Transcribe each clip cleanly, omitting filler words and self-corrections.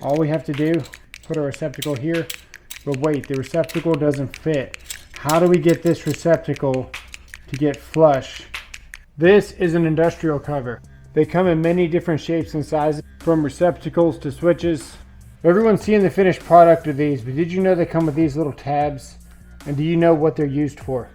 All we have to do, put a receptacle here, but wait, the receptacle doesn't fit. How do we get this receptacle to get flush? This is an industrial cover. They come in many different shapes and sizes, from receptacles to switches. Everyone's seen the finished product of these, but did you know they come with these little tabs? And do you know what they're used for?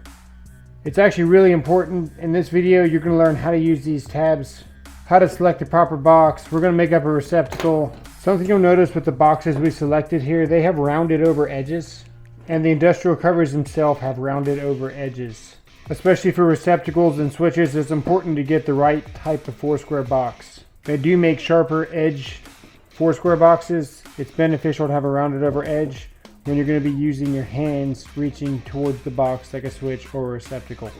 It's actually really important. In this video, you're going to learn how to use these tabs, how to select the proper box. We're going to make up a receptacle. Something you'll notice with the boxes we selected here, they have rounded over edges, and the industrial covers themselves have rounded over edges. Especially for receptacles and switches, it's important to get the right type of 4-square box. They do make sharper edge 4-square boxes. It's beneficial to have a rounded over edge when you're going to be using your hands reaching towards the box like a switch or a receptacle.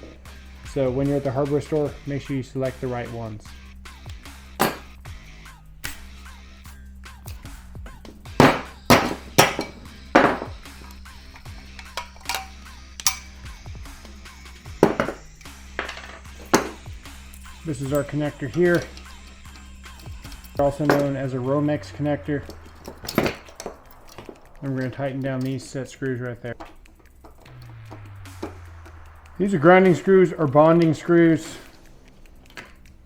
So when you're at the hardware store, make sure you select the right ones. This is our connector here, also known as a Romex connector. And we're going to tighten down these set screws right there. These are grinding screws or bonding screws.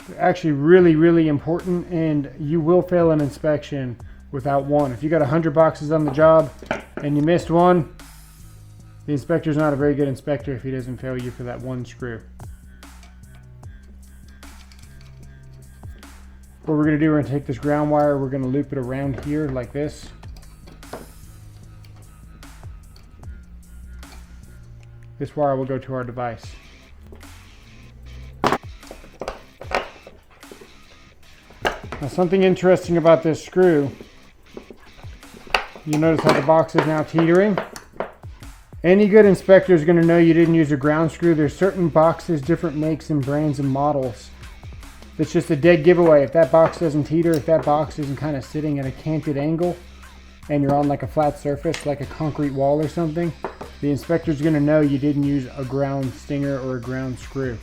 They're actually really important, and you will fail an inspection without one. If you got 100 boxes on the job and you missed one, the inspector's not a very good inspector if he doesn't fail you for that one screw. What we're going to do, we're going to take this ground wire, we're going to loop it around here like this. This wire will go to our device. Now, something interesting about this screw, you notice how the box is now teetering. Any good inspector is going to know you didn't use a ground screw. There's certain boxes, different makes and brands and models. It's just a dead giveaway. If that box doesn't teeter, if that box isn't kind of sitting at a canted angle and you're on like a flat surface, like a concrete wall or something, the inspector's going to know you didn't use a ground stinger or a ground screw.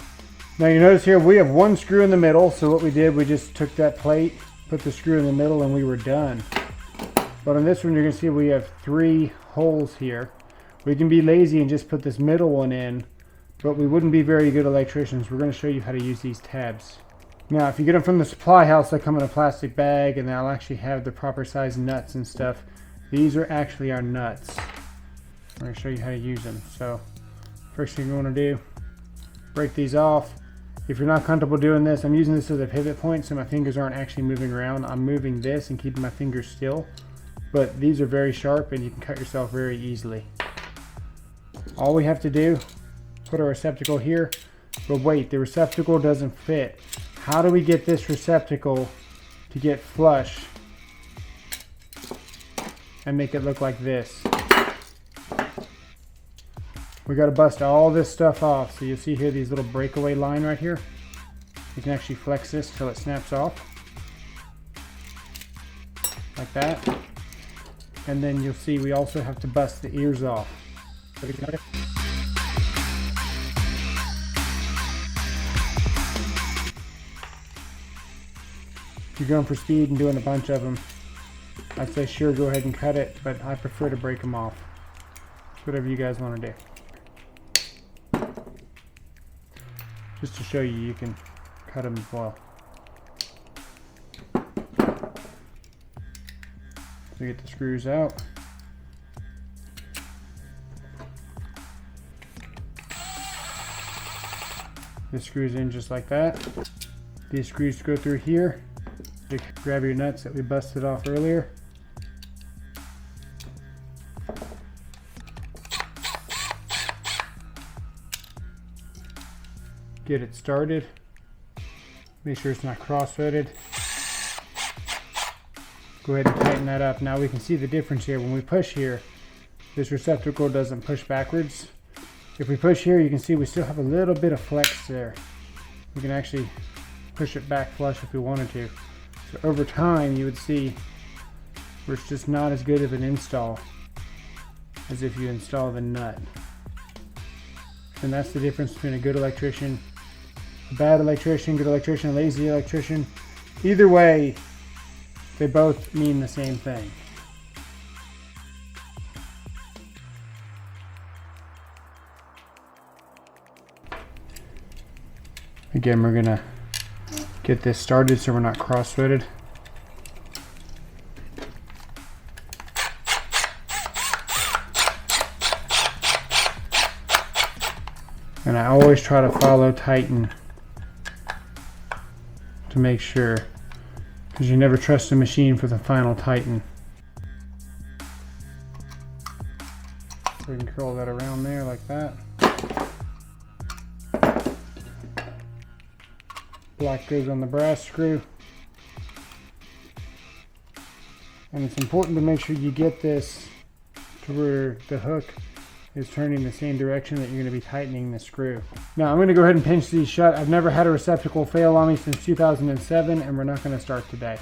Now you notice here we have one screw in the middle, so what we did, we just took that plate, put the screw in the middle, and we were done. But on this one you're going to see we have 3 holes here. We can be lazy and just put this middle one in, but we wouldn't be very good electricians. We're going to show you how to use these tabs. Now if you get them from the supply house, they come in a plastic bag and they'll actually have the proper size nuts and stuff. These are actually our nuts. I'm going to show you how to use them. So first thing you want to do, break these off. If you're not comfortable doing this, I'm using this as a pivot point so my fingers aren't actually moving around. I'm moving this and keeping my fingers still, but these are very sharp and you can cut yourself very easily. All we have to do, put a receptacle here, but wait, the receptacle doesn't fit. How do we get this receptacle to get flush and make it look like this? We got to bust all this stuff off. So you'll see here these little breakaway line right here. You can actually flex this till it snaps off. Like that. And then you'll see we also have to bust the ears off. If you're going for speed and doing a bunch of them, I'd say sure, go ahead and cut it, but I prefer to break them off. It's whatever you guys want to do. Just to show you, you can cut them as well. So get the screws out. This screws in just like that. These screws go through here. You grab your nuts that we busted off earlier. Get it started. Make sure it's not cross-threaded. Go ahead and tighten that up. Now we can see the difference here. When we push here, this receptacle doesn't push backwards. If we push here, you can see we still have a little bit of flex there. We can actually push it back flush if we wanted to. So over time, you would see where it's just not as good of an install as if you install the nut. And that's the difference between a good electrician, a bad electrician, good electrician, a lazy electrician. Either way, they both mean the same thing. Again, we're gonna get this started so we're not cross-threaded. And I always try to follow Tighten to make sure, because you never trust a machine for the final Tighten. So we can curl that around there like that. Black goes on the brass screw. And it's important to make sure you get this to where the hook is turning the same direction that you're going to be tightening the screw. Now I'm going to go ahead and pinch these shut. I've never had a receptacle fail on me since 2007, and we're not going to start today.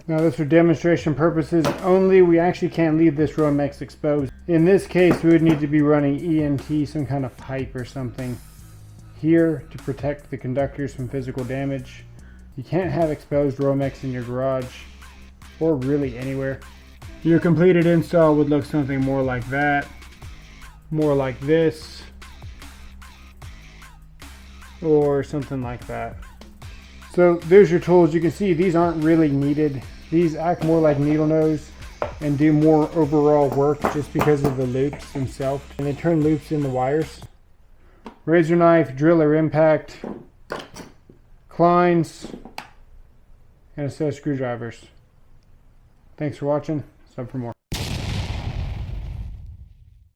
Now this for demonstration purposes only. We actually can't leave this Romex exposed. In this case, we would need to be running EMT, some kind of pipe or something here to protect the conductors from physical damage. You can't have exposed Romex in your garage or really anywhere. Your completed install would look something more like that, more like this, or something like that. So there's your tools. You can see these aren't really needed. These act more like needle nose and do more overall work just because of the loops themselves. And they turn loops in the wires. Razor knife, driller impact, Kleins, and a set of screwdrivers. Thanks for watching. Sub for more.